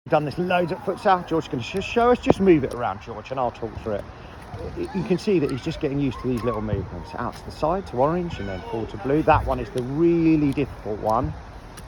Done this loads at futsal. George's going to show us. Just move it around, George, and I'll talk through it. You can see that he's just getting used to these little movements. Out to the side to orange and then forward to blue. That one is the really difficult one.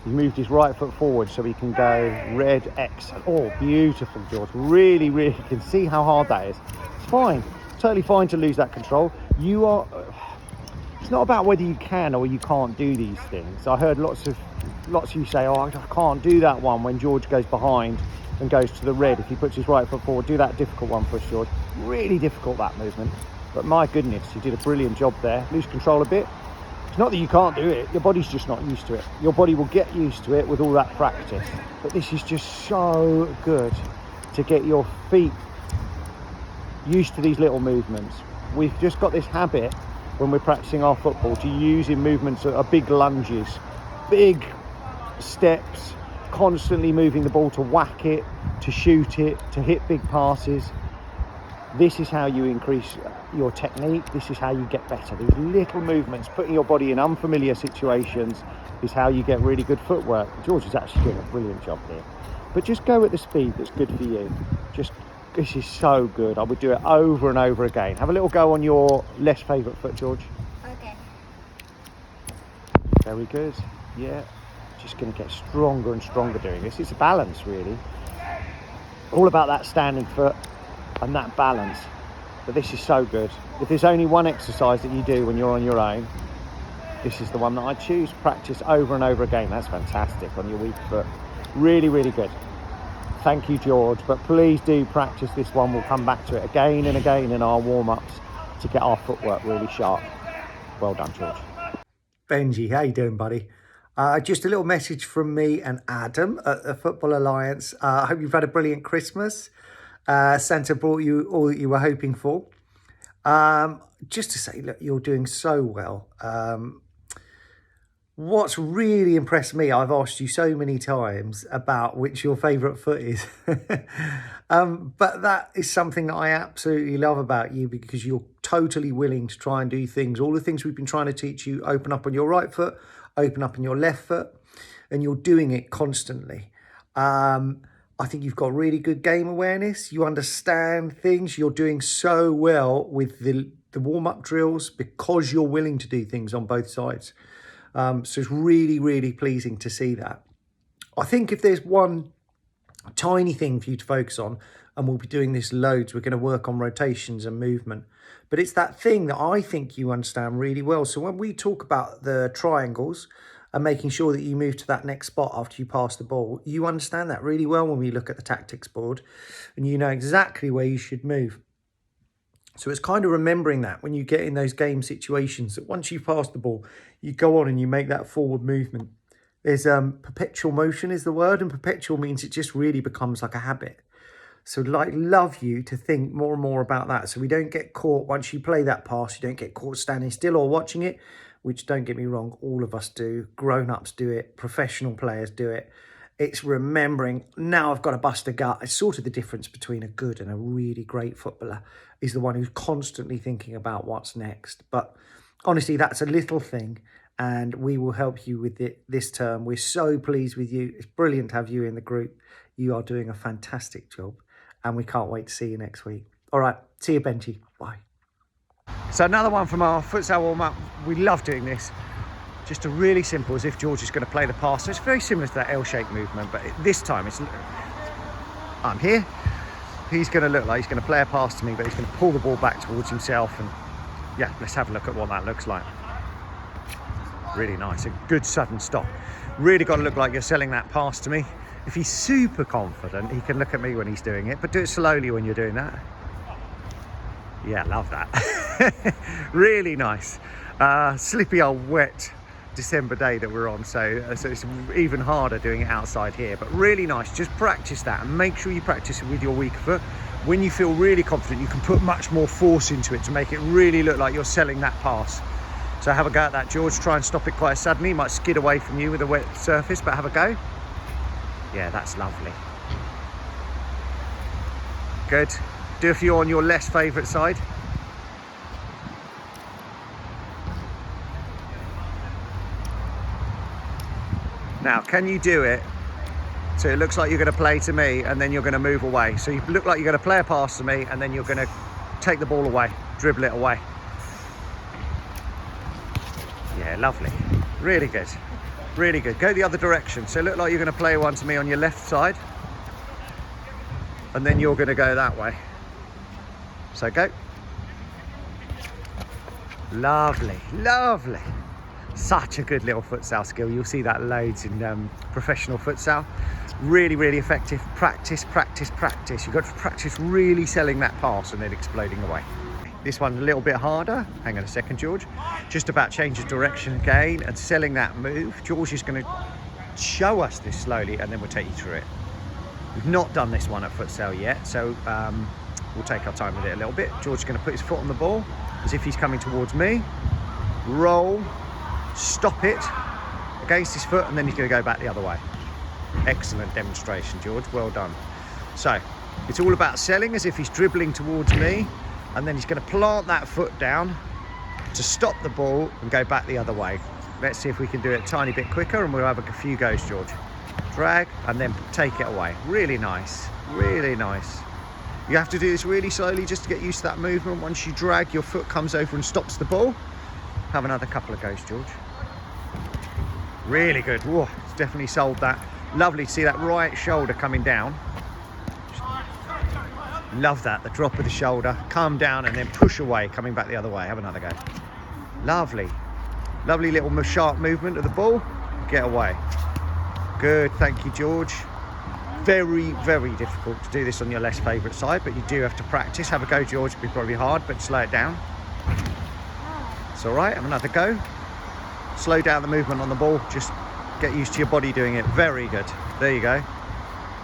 He moved his right foot forward so he can go red X. Oh, beautiful, George. Really, you can see how hard that is. It's fine. Totally fine to lose that control. It's not about whether you can or you can't do these things. I heard lots of you say, oh, I can't do that one when George goes behind and goes to the red. If he puts his right foot forward, do that difficult one for us, George. Really difficult, that movement. But my goodness, you did a brilliant job there. Lose control a bit. It's not that you can't do it, your body's just not used to it. Your body will get used to it with all that practice. But this is just so good to get your feet used to these little movements. We've just got this habit when we're practicing our football to use in movements that are big lunges, big steps, constantly moving the ball to whack it, to shoot it, to hit big passes. This is how you increase your technique. This is how you get better. These little movements, putting your body in unfamiliar situations, is how you get really good footwork. George is actually doing a brilliant job here. But just go at the speed that's good for you. This is so good. I would do it over and over again. Have a little go on your less favourite foot, George. Okay. Very good. Yeah. Just going to get stronger and stronger doing this. It's a balance, really. All about that standing foot and that balance. But this is so good. If there's only one exercise that you do when you're on your own, this is the one that I choose. Practice over and over again. That's fantastic on your weak foot. Really, really good. Thank you, George. But please do practice this one. We'll come back to it again and again in our warm-ups to get our footwork really sharp. Well done, George. Benji, how you doing, buddy? Just a little message from me and Adam at the Football Alliance. I hope you've had a brilliant Christmas. Santa brought you all that you were hoping for. Just to say, look, you're doing so well. What's really impressed me, I've asked you so many times about which your favourite foot is. But that is something that I absolutely love about you, because you're totally willing to try and do things. All the things we've been trying to teach you, open up on your right foot, open up on your left foot, and you're doing it constantly. I think you've got really good game awareness. You understand things. You're doing so well with the warm-up drills because you're willing to do things on both sides. So it's really, really pleasing to see that. I think if there's one tiny thing for you to focus on, and we'll be doing this loads, we're going to work on rotations and movement. But it's that thing that I think you understand really well. So when we talk about the triangles and making sure that you move to that next spot after you pass the ball, you understand that really well when we look at the tactics board, and you know exactly where you should move. So it's kind of remembering that when you get in those game situations, that once you pass the ball, you go on and you make that forward movement. There's perpetual motion is the word, and perpetual means it just really becomes like a habit. So I'd love you to think more and more about that, so we don't get caught once you play that pass, you don't get caught standing still or watching it, which, don't get me wrong, all of us do. Grown-ups do it, professional players do it. It's remembering, now I've got to bust a gut. It's sort of the difference between a good and a really great footballer, is the one who's constantly thinking about what's next. But honestly, that's a little thing, and we will help you with it this term. We're so pleased with you. It's brilliant to have you in the group. You are doing a fantastic job, and we can't wait to see you next week. All right, see you, Benji. Bye. So another one from our futsal warm-up. We love doing this. Just a really simple, as if George is going to play the pass. So it's very similar to that L-shaped movement, but this time I'm here. He's going to look like he's going to play a pass to me, but he's going to pull the ball back towards himself. And yeah, let's have a look at what that looks like. Really nice, a good sudden stop. Really got to look like you're selling that pass to me. If he's super confident, he can look at me when he's doing it, but do it slowly when you're doing that. Yeah, love that. Really nice. Slippy old wet December day that we're on, so it's even harder doing it outside here, but really nice. Just practice that and make sure you practice it with your weaker foot. When you feel really confident, you can put much more force into it to make it really look like you're selling that pass. So have a go at that, George. Try and stop it quite suddenly. It might skid away from you with a wet surface, but have a go. Yeah, that's lovely. Good. Do a few on your less favourite side. Now, can you do it So it looks like you're going to play to me and then you're going to move away. So you look like you're going to play a pass to me and then you're going to take the ball away, dribble it away. Yeah, lovely. Really good. Really good. Go the other direction. So it look like you're going to play one to me on your left side and then you're going to go that way. So go. Lovely, lovely. Such a good little futsal skill. You'll see that loads in professional futsal. Really, really effective. Practice, practice, practice. You've got to practice really selling that pass and then exploding away. This one's a little bit harder. Hang on a second, George. Just about change of direction again and selling that move. George is going to show us this slowly and then we'll take you through it. We've not done this one at futsal yet, so we'll take our time with it a little bit. George is going to put his foot on the ball as if he's coming towards me. Roll, stop it against his foot, and then he's going to go back the other way. Excellent demonstration, George. Well done. So it's all about selling as if he's dribbling towards me, and then he's going to plant that foot down to stop the ball and go back the other way. Let's see if we can do it a tiny bit quicker, and we'll have a few goes, George. Drag and then take it away. Really nice, really nice. You have to do this really slowly just to get used to that movement. Once you drag, your foot comes over and stops the ball. Have another couple of goes, George. Really good. Whoa, it's definitely sold that. Lovely to see that right shoulder coming down. Love that, the drop of the shoulder, come down and then push away, coming back the other way. Have another go. Lovely. Lovely little sharp movement of the ball. Get away. Good, thank you, George. Very, very difficult to do this on your less favourite side, but you do have to practice. Have a go, George. It'll be probably hard, but slow it down. It's all right. Have another go. Slow down the movement on the ball. Just get used to your body doing it. Very good. There you go.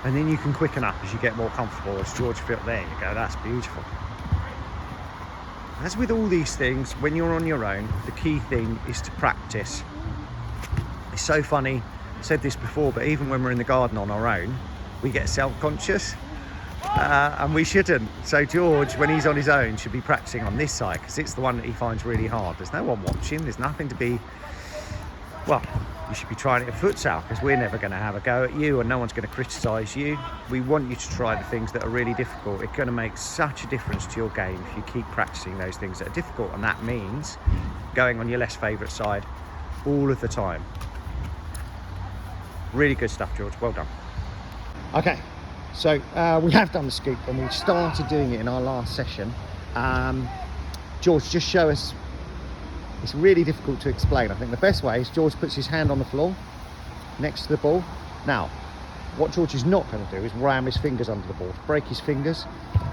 And then you can quicken up as you get more comfortable. As George feels, there you go. That's beautiful. As with all these things, when you're on your own, the key thing is to practice. It's so funny. I said this before, but even when we're in the garden on our own, we get self-conscious and we shouldn't. So George, when he's on his own, should be practicing on this side because it's the one that he finds really hard. There's no one watching. There's nothing to be, well, you should be trying it at futsal because we're never going to have a go at you and no one's going to criticise you. We want you to try the things that are really difficult. It's going to make such a difference to your game if you keep practicing those things that are difficult, and that means going on your less favourite side all of the time. Really good stuff, George. Well done. Okay, so we have done the scoop and we started doing it in our last session. George, just show us. It's really difficult to explain. I think the best way is George puts his hand on the floor next to the ball. Now, what George is not going to do is ram his fingers under the ball, break his fingers,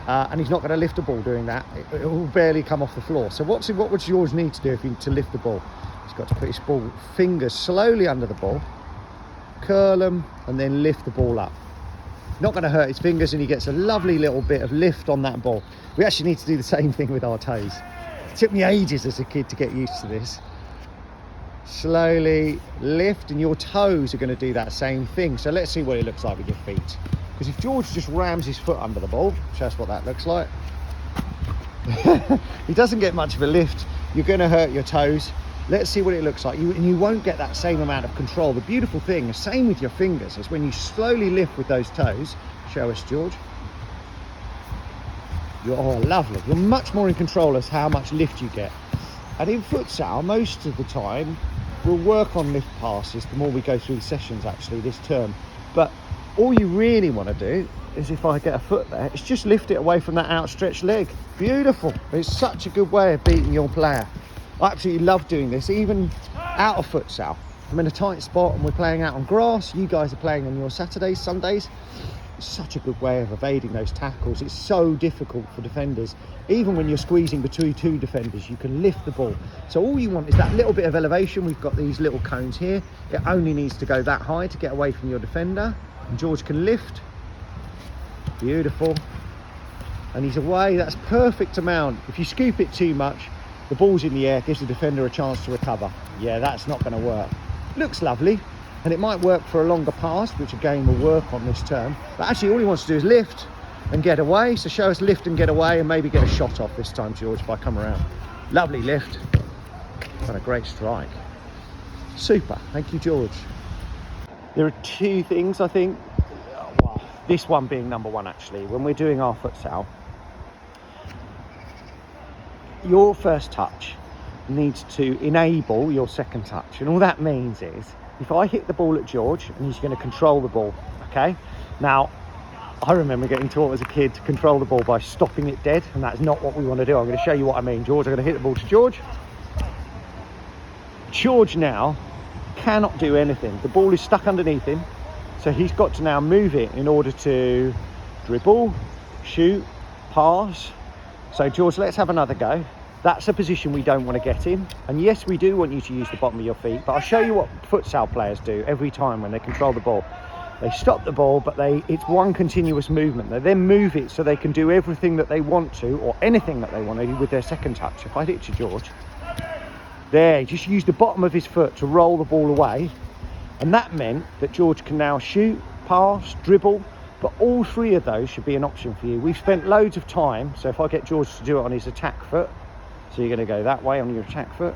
and he's not going to lift the ball doing that. It will barely come off the floor. So what would George need to do to lift the ball? He's got to put his fingers slowly under the ball, curl them, and then lift the ball up. Not going to hurt his fingers, and he gets a lovely little bit of lift on that ball. We actually need to do the same thing with our toes. It took me ages as a kid to get used to this. Slowly lift, and your toes are going to do that same thing. So let's see what it looks like with your feet. Because if George just rams his foot under the ball, show us what that looks like. He doesn't get much of a lift. You're going to hurt your toes. Let's see what it looks like. And you won't get that same amount of control. The beautiful thing, the same with your fingers, is when you slowly lift with those toes. Show us, George. Oh, lovely. You're much more in control as how much lift you get. And in futsal, most of the time, we'll work on lift passes the more we go through the sessions, actually, this term. But all you really want to do is, if I get a foot there, is just lift it away from that outstretched leg. Beautiful. It's such a good way of beating your player. I absolutely love doing this, even out of futsal. I'm in a tight spot and we're playing out on grass. You guys are playing on your Saturdays, Sundays. It's such a good way of evading those tackles. It's so difficult for defenders. Even when you're squeezing between two defenders, you can lift the ball. So all you want is that little bit of elevation. We've got these little cones here. It only needs to go that high to get away from your defender. And George can lift. Beautiful. And he's away. That's perfect amount. If you scoop it too much, the ball's in the air, gives the defender a chance to recover. Yeah, that's not going to work. Looks lovely, and it might work for a longer pass, which again will work on this term. But actually all he wants to do is lift and get away. So show us lift and get away, and maybe get a shot off this time, George, if I come around. Lovely lift. And a great strike. Super. Thank you, George. There are two things, I think, This one being number one, actually, when we're doing our futsal, your first touch needs to enable your second touch. And all that means is, if I hit the ball at George, and he's going to control the ball, okay? Now, I remember getting taught as a kid to control the ball by stopping it dead, and that's not what we want to do. I'm going to show you what I mean. George, I'm going to hit the ball to George. George now cannot do anything. The ball is stuck underneath him, so he's got to now move it in order to dribble, shoot, pass. So George, let's have another go. That's a position we don't want to get in. And yes, we do want you to use the bottom of your feet, but I'll show you what futsal players do every time when they control the ball. They stop the ball, but it's one continuous movement. They then move it so they can do everything that they want to, or anything that they want to do with their second touch. If I hit to George, there, he just used the bottom of his foot to roll the ball away. And that meant that George can now shoot, pass, dribble, but all three of those should be an option for you. We've spent loads of time, so if I get George to do it on his attack foot, so you're going to go that way on your attack foot.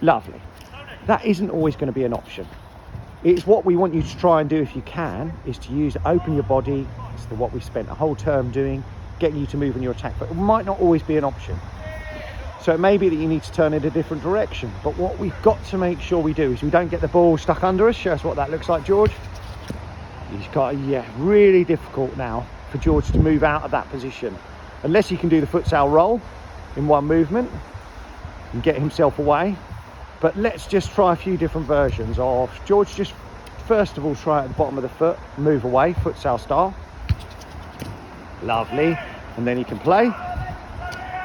Lovely. That isn't always going to be an option. It's what we want you to try and do if you can, is to open your body. It's what we spent a whole term doing, getting you to move in your attack foot. It might not always be an option. So it may be that you need to turn it a different direction. But what we've got to make sure we do is we don't get the ball stuck under us. Show us what that looks like, George. He's got, yeah, really difficult now for George to move out of that position. Unless he can do the futsal roll in one movement and get himself away. But let's just try a few different versions of George. Just first of all, try at the bottom of the foot, move away, futsal style. Lovely. And then he can play.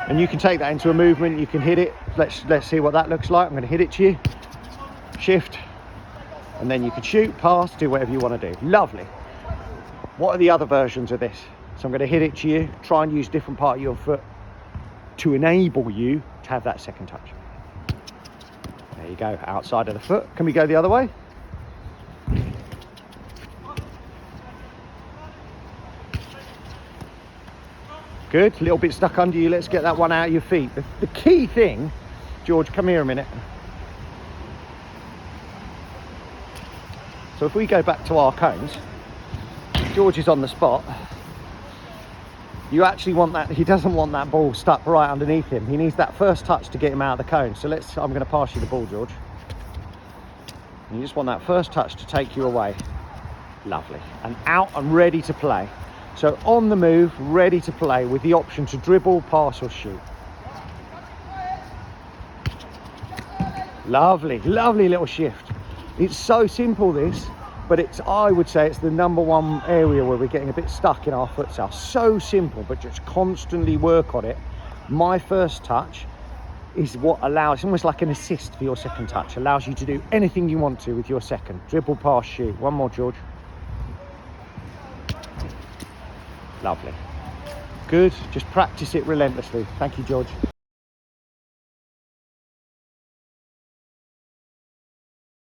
And you can take that into a movement, you can hit it. Let's see what that looks like. I'm going to hit it to you. Shift. And then you can shoot, pass, do whatever you want to do. Lovely. What are the other versions of this? So I'm going to hit it to you, try and use a different part of your foot to enable you to have that second touch. There you go, outside of the foot. Can we go the other way? Good, a little bit stuck under you. Let's get that one out of your feet. The key thing, George, come here a minute. So if we go back to our cones, George is on the spot. You actually want that, he doesn't want that ball stuck right underneath him. He needs that first touch to get him out of the cone. So I'm going to pass you the ball, George. And you just want that first touch to take you away. Lovely. And out and ready to play. So on the move, ready to play with the option to dribble, pass or shoot. Lovely, lovely little shift. It's so simple, this, but I would say it's the number one area where we're getting a bit stuck in our futsal. So simple, but just constantly work on it. My first touch is what allows, it's almost like an assist for your second touch. Allows you to do anything you want to with your second. Dribble, pass, shoot. One more, George. Lovely. Good, just practice it relentlessly. Thank you, George.